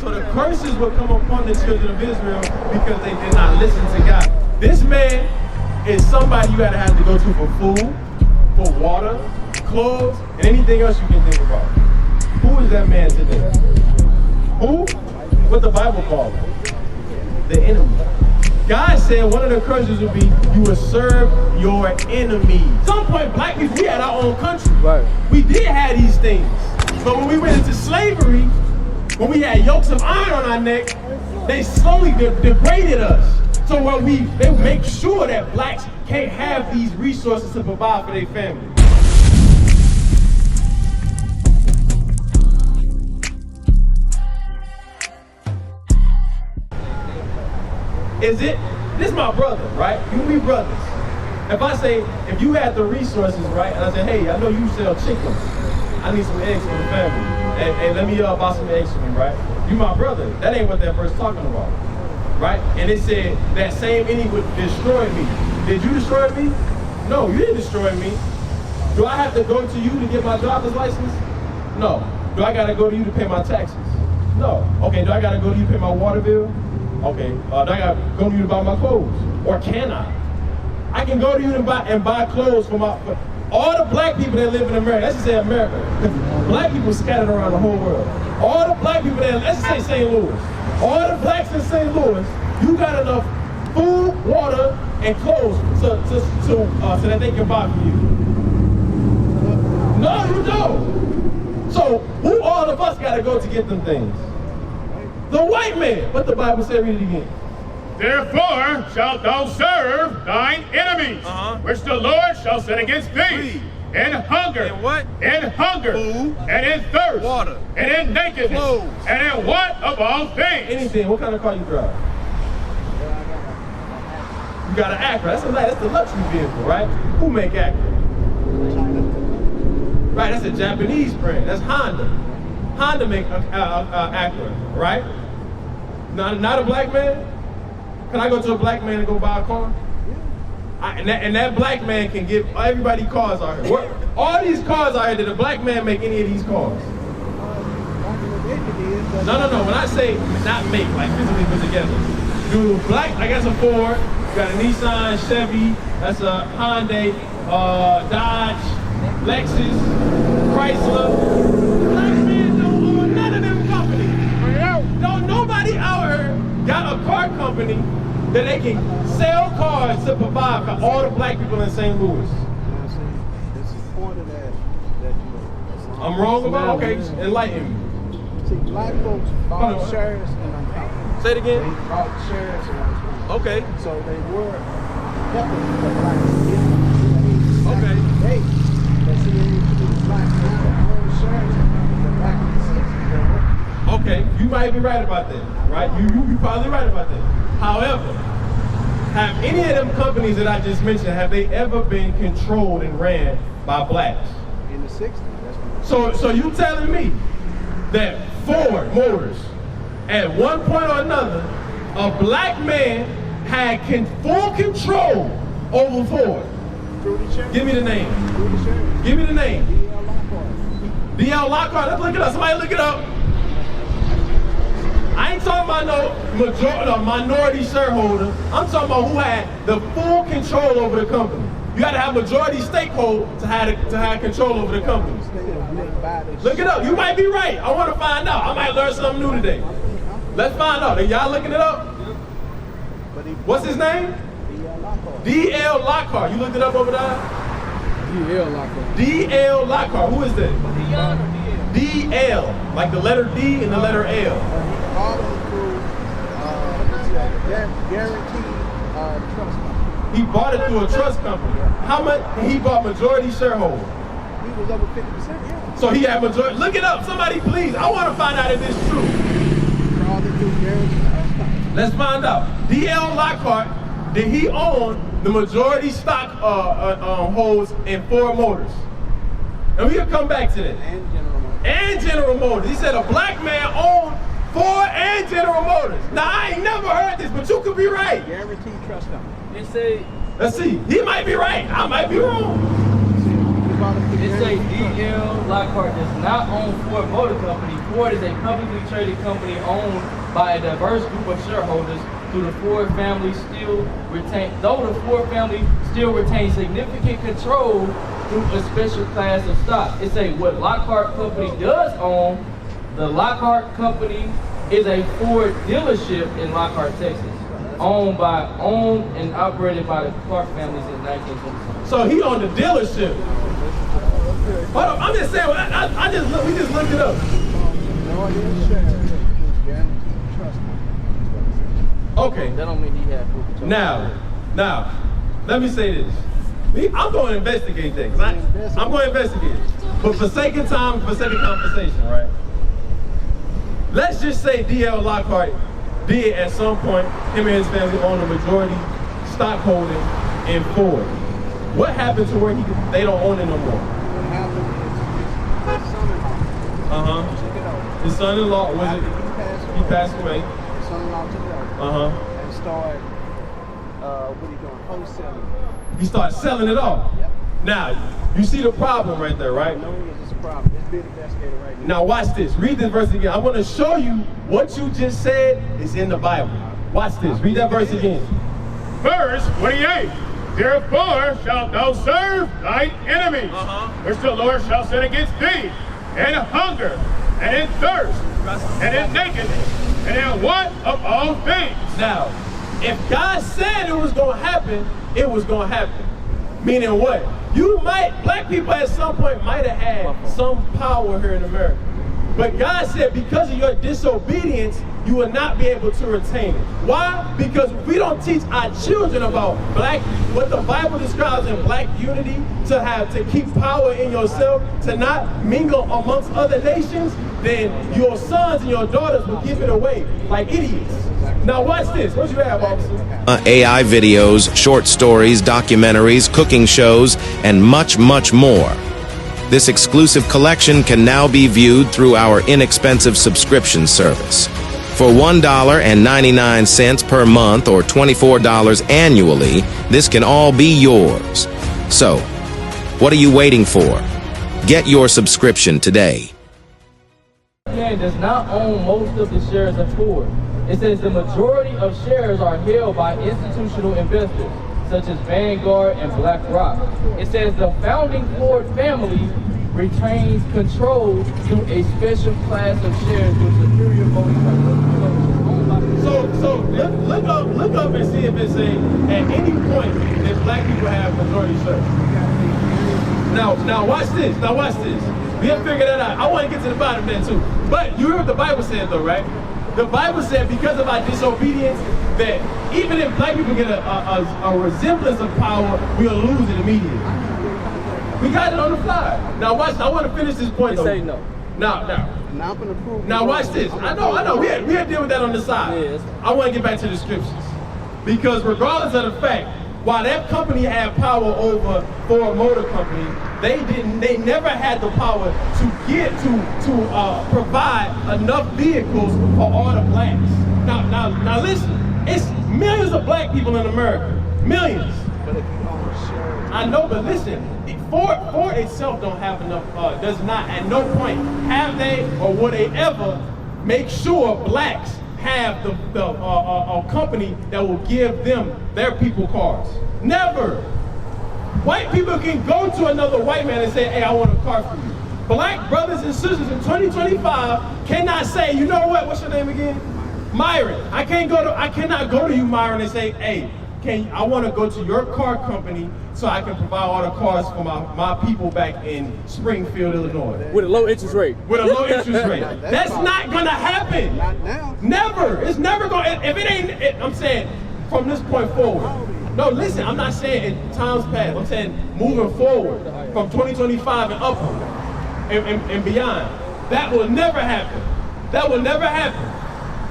So the curses will come upon the children of Israel because they did not listen to God. This man is somebody you gotta have to go to for food, for water, clothes, and anything else you can think about. Who is that man today? Who? What the Bible calls him? The enemy. God said one of the curses would be you will serve your enemies. At some point, black people, we had our own country. Right. We did have these things. But when we went into slavery, when we had yokes of iron on our neck, they slowly degraded us. So they make sure that blacks can't have these resources to provide for their family. Is it? This is my brother, right? You be brothers. If I say, if you had the resources, right, and I say, hey, I know you sell chicken. I need some eggs for the family. And let me buy some eggs for me, right? You my brother. That ain't what that verse talking about, right? And it said that same enemy would destroy me. Did you destroy me? No, you didn't destroy me. Do I have to go to you to get my driver's license? No. Do I gotta go to you to pay my taxes? No. Okay, do I gotta go to you to pay my water bill? Okay, do I gotta go to you to buy my clothes? Or can I? I can go to you and buy clothes for all the black people that live in America. Let's just say America. Black people scattered around the whole world. All the black people that, let's just say St. Louis. All the blacks in St. Louis, you got enough food, water, and clothes so that they can buy for you. No, you don't. So who all of us gotta go to get them things? The white man. What the Bible say? Read it again. Therefore shalt thou serve thine enemies, which the Lord shall set against thee, in hunger, in what? In hunger, food, and in thirst, water, and in nakedness, clothes, and in want of all things. Anything. What kind of car you drive? You got an Acura. That's the luxury vehicle, right? Who make Acura? Right. That's a Japanese brand. That's Honda. Honda make Acura, right? Not a black man. Can I go to a black man and go buy a car? And that black man can give everybody cars out here. All these cars out here, did a black man make any of these cars? No. When I say not make, like physically put together. Do black, I guess a Ford, you got a Nissan, Chevy, that's a Hyundai, Dodge, Lexus, Chrysler. Black men don't own none of them companies. No, nobody out here got a car company that they can sell cars to provide for all the black people in St. Louis. I'm wrong about? Okay, enlighten me. See, black folks bought shares and uncounted. Say it again. They bought shares and uncounted. Okay. So they were helping the blacks. Okay. Hey, but see, the blacks own shares and the black Okay, you might be right about that, right? You probably right about that. However, have any of them companies that I just mentioned, have they ever been controlled and ran by blacks? In the 60s, that's what. So you telling me that Ford Motors, at one point or another, a black man had full control over Ford? Give me the name. Give me the name. D.L. Lockhart. Let's look it up. Somebody look it up. I ain't talking about no minority shareholder. I'm talking about who had the full control over the company. You got to have majority stakeholder to have control over the company. Look it up. You might be right. I want to find out. I might learn something new today. Let's find out. Are y'all looking it up? What's his name? D.L. Lockhart. You looked it up over there? D.L. Lockhart. D.L. Lockhart. Who is that? D.L. Like the letter D and the letter L. Guaranteed trust company. He bought it through a trust company. How much? He bought majority shareholder. He was over 50%, yeah. So he had majority. Look it up, somebody please. I want to find out if it's true. Let's find out. D.L. Lockhart, did he own the majority stock holds in Ford Motors? And we'll come back to that. And General Motors. He said a black man owned Ford and General Motors. Now, I ain't never heard this, but you could be right. Guaranteed trust company. Let's see. He might be right. I might be wrong. It say D.L. Lockhart does not own Ford Motor Company. Ford is a publicly traded company owned by a diverse group of shareholders. Though the Ford family still retains significant control through a special class of stock. It say what Lockhart Company does own. The Lockhart Company is a Ford dealership in Lockhart, Texas, owned and operated by the Clark family since 1927. So he owned the dealership. Hold on, I'm just saying. We just looked it up. Okay. That don't mean he had full control. Now, let me say this. I'm going to investigate that. 'Cause I'm going to investigate it. But for sake of time, for sake of conversation, right? Let's just say D.L. Lockhart did at some point, him and his family own a majority stockholding in Ford. What happened to where they don't own it no more? What happened is his son-in-law. Check it out. His son-in-law, was it? He passed away. His son-in-law took it over. And started, what he doing? Wholesaling. He started selling it off. Yep. Now, you see the problem right there, right? No, it's a problem. It's being investigated right now. Now watch this. Read this verse again. I'm going to show you what you just said is in the Bible. Watch this. Read that verse again. Verse 28. Therefore shalt thou serve thine enemies, which the Lord shall send against thee, in hunger, and in thirst, and in nakedness, and in want of all things. Now, if God said it was going to happen, it was going to happen. Meaning what? Black people at some point might have had some power here in America. But God said because of your disobedience, you will not be able to retain it. Why? Because if we don't teach our children about what the Bible describes in black unity, to keep power in yourself, to not mingle amongst other nations, then your sons and your daughters will give it away like idiots. Now watch this. What you have, officer? AI videos, short stories, documentaries, cooking shows, and much, much more. This exclusive collection can now be viewed through our inexpensive subscription service. For $1.99 per month or $24 annually, this can all be yours. So, what are you waiting for? Get your subscription today. Does not own most of the shares of Ford. It says the majority of shares are held by institutional investors, such as Vanguard and BlackRock. It says the founding Ford family retains control through a special class of shares with superior voting rights. So look up and see if it say at any point that black people have majority shares. Now watch this. We have to figure that out. I want to get to the bottom of that too. But you hear what the Bible said though, right? The Bible said because of our disobedience, that even if black people get a resemblance of power, we'll lose it immediately. We got it on the fly. Now watch. I want to finish this point though. Say no. Now watch this. I know. We had to deal with that on the side. Yes. I want to get back to the scriptures because regardless of the fact, while that company had power over Ford Motor Company, they never had the power to provide enough vehicles for all the blacks. Now listen, it's millions of black people in America, millions. But if you own shares, I know, but listen, Ford itself don't have enough. Does not at no point have they or will they ever make sure blacks have the company that will give them their people cars. Never. White people can go to another white man and say, hey, I want a car for you. Black brothers and sisters in 2025 cannot say, you know what, what's your name again? Myron. I cannot go to you, Myron, and say, hey, I want to go to your car company so I can provide all the cars for my people back in Springfield, Illinois. With a low interest rate. With a low interest rate. That's not going to happen. not now. Never. It's never going to. If it ain't, I'm saying from this point forward. No, listen, I'm not saying in times past. I'm saying moving forward from 2025 and upward and beyond. That will never happen. That will never happen.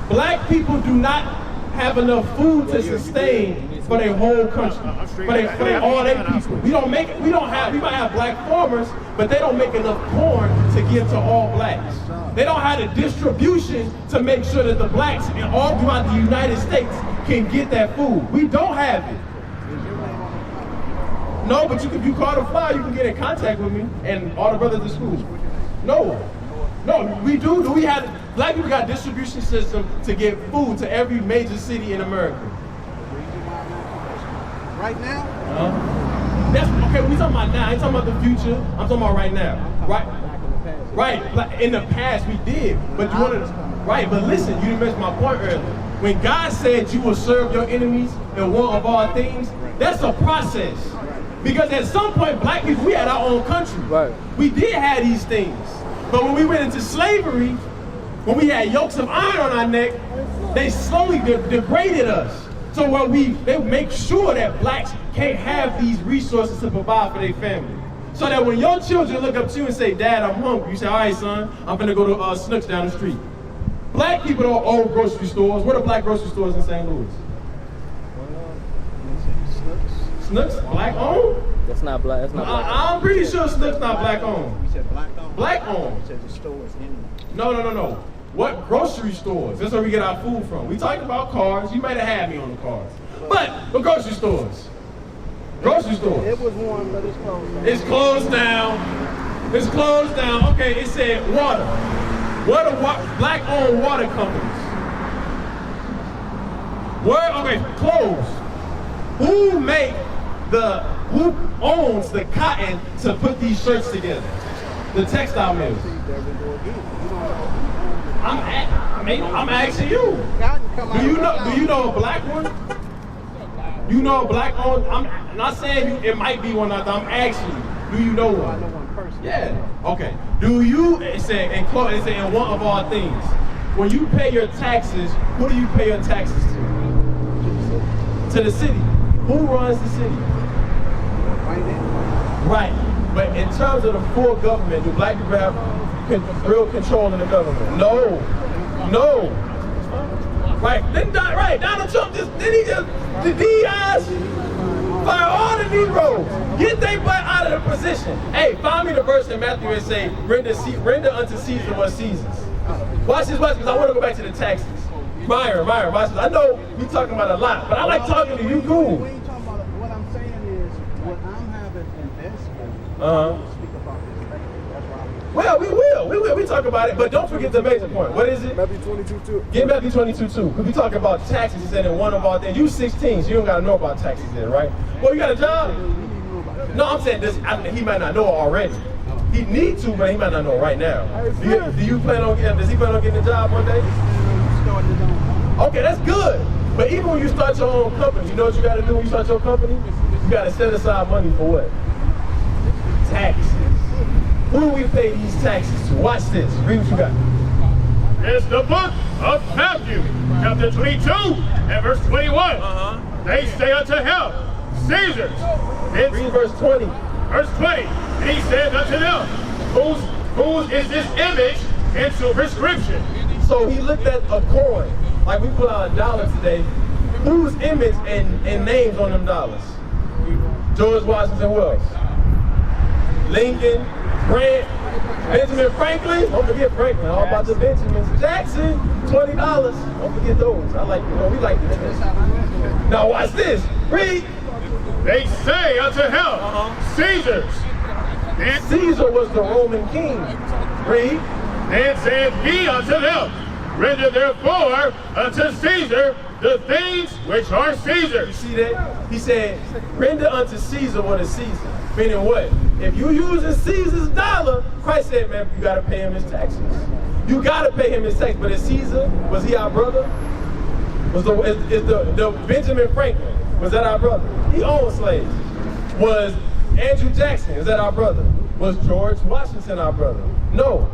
Black people do not have enough food to sustain for their whole country, for all their people. We might have black farmers, but they don't make enough corn to give to all blacks. They don't have the distribution to make sure that the blacks all throughout the United States can get that food. We don't have it. No, but if you call the flyer, you can get in contact with me and all the brothers at school. No, we do. We have black people got a distribution system to get food to every major city in America. Right now? That's okay. We talking about now. I ain't talking about the future. I'm talking about right now. Right. Right. In the past we did, but you wanted right. But listen, you didn't miss my point earlier. When God said you will serve your enemies and one of all things, that's a process. Because at some point, black people, we had our own country. Right. We did have these things. But when we went into slavery, when we had yokes of iron on our neck, they slowly degraded us. So they make sure that blacks can't have these resources to provide for their family. So that when your children look up to you and say, Dad, I'm hungry, you say, all right, son, I'm gonna go to Snooks down the street. Black people don't own grocery stores. What are black grocery stores in St. Louis? Snooks, black owned? That's not black. That's not black. I'm pretty sure Snooks not black owned. You said black owned? Black owned. You said the stores in. No. What grocery stores? That's where we get our food from. We talked about cars. You might have had me on the cars. But the grocery stores. Grocery stores. It was one, but it's closed down. It's closed down. It's closed down. Okay, it said water. What are black owned water companies? Closed. Who owns the cotton to put these shirts together? The textile mills. I'm asking you. Do you know a black one? You know a black owned? I'm not saying it might be one. I'm asking you. Do you know one? I know one person. Yeah. Okay. Do you? It said in one of all things. When you pay your taxes, who do you pay your taxes to? To the city. Who runs the city? Right. But in terms of the full government, do black people have real control in the government? No. Right. Donald Trump the DEIs fire all the Negroes. Get they butt out of the position. Hey, find me the verse in Matthew and say, render unto Caesar what Caesar's. Watch this, because I want to go back to the taxes. Myron, watch this. I know we talking about a lot, but I like talking to you, cool. When you talking about what I'm saying is, what I'm having investment, speak about this later. That's why Well, we will. We talk about it, but don't forget the major point. What is it? Matthew 22:2. Get Matthew 22:2. Because we talking about taxes. He said in one of our things. You 16, so you don't got to know about taxes then, right? Well, you got a job? No, I'm saying this. He might not know it already. He needs to, but he might not know right now. Do you plan on getting? Does he plan on getting a job one day? Okay, that's good. But even when you start your own company, you know what you got to do when you start your company? You got to set aside money for what? Taxes. Who do we pay these taxes to? Watch this. Read what you got. It's the book of Matthew, chapter 22 and verse 21. They say unto him, Caesar's. Read verse 20. Verse 20. And he said unto them, whose is this image and superscription? So he looked at a coin, like we put out $1 today. Whose image and names on them dollars? George Washington Wells, Lincoln, Grant, Benjamin Franklin. Don't forget Franklin. All about the Benjamins. Jackson, $20. Don't forget those. I like, we like this. Now watch this. Read. They say unto him, Caesar's. And Caesar was the Roman king. Read. Then saith he unto them, render therefore unto Caesar the things which are Caesar's. You see that? He said, render unto Caesar what is Caesar. Meaning what? If you using Caesar's dollar, Christ said, man, you gotta pay him his taxes. You gotta pay him his tax. But is Caesar, was he our brother? Is the Benjamin Franklin, was that our brother? He owned slaves. Was Andrew Jackson, is that our brother? Was George Washington our brother? No.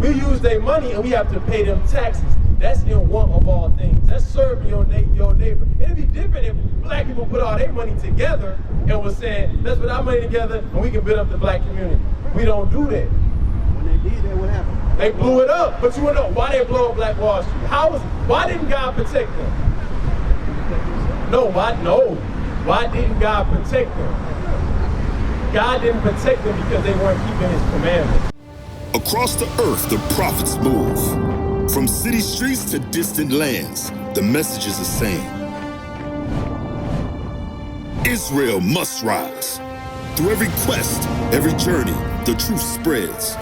We use their money and we have to pay them taxes. That's in one of all things. That's serving your neighbor. It'd be different if black people put all their money together and was saying, let's put our money together and we can build up the black community. We don't do that. When they did that, what happened? They blew it up. But you wanna know why they blow up Black Wall Street? Why didn't God protect them? Why didn't God protect them? God didn't protect them because they weren't keeping his commandments. Across the earth, the prophets move. From city streets to distant lands, the message is the same. Israel must rise. Through every quest, every journey, the truth spreads.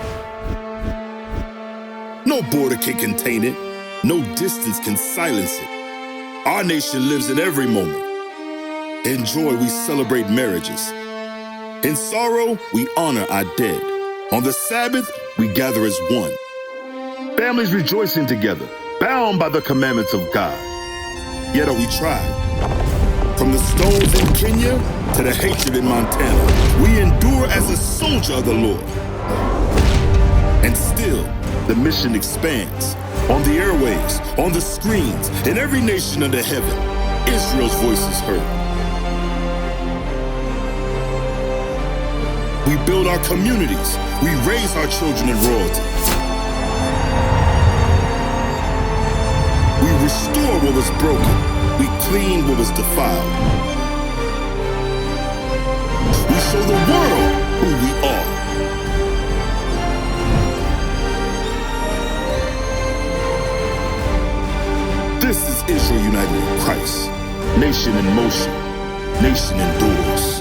No border can contain it. No distance can silence it. Our nation lives in every moment. In joy, we celebrate marriages. In sorrow, we honor our dead. On the Sabbath, we gather as one. Families rejoicing together, bound by the commandments of God. Yet are we tried. From the stones in Kenya to the hatred in Montana, we endure as a soldier of the Lord. And still, the mission expands. On the airwaves, on the screens, in every nation under heaven, Israel's voice is heard. We build our communities. We raise our children in royalty. We restore what was broken. We clean what was defiled. We show the world who we are. This is Israel united in Christ. Nation in motion. Nation endures.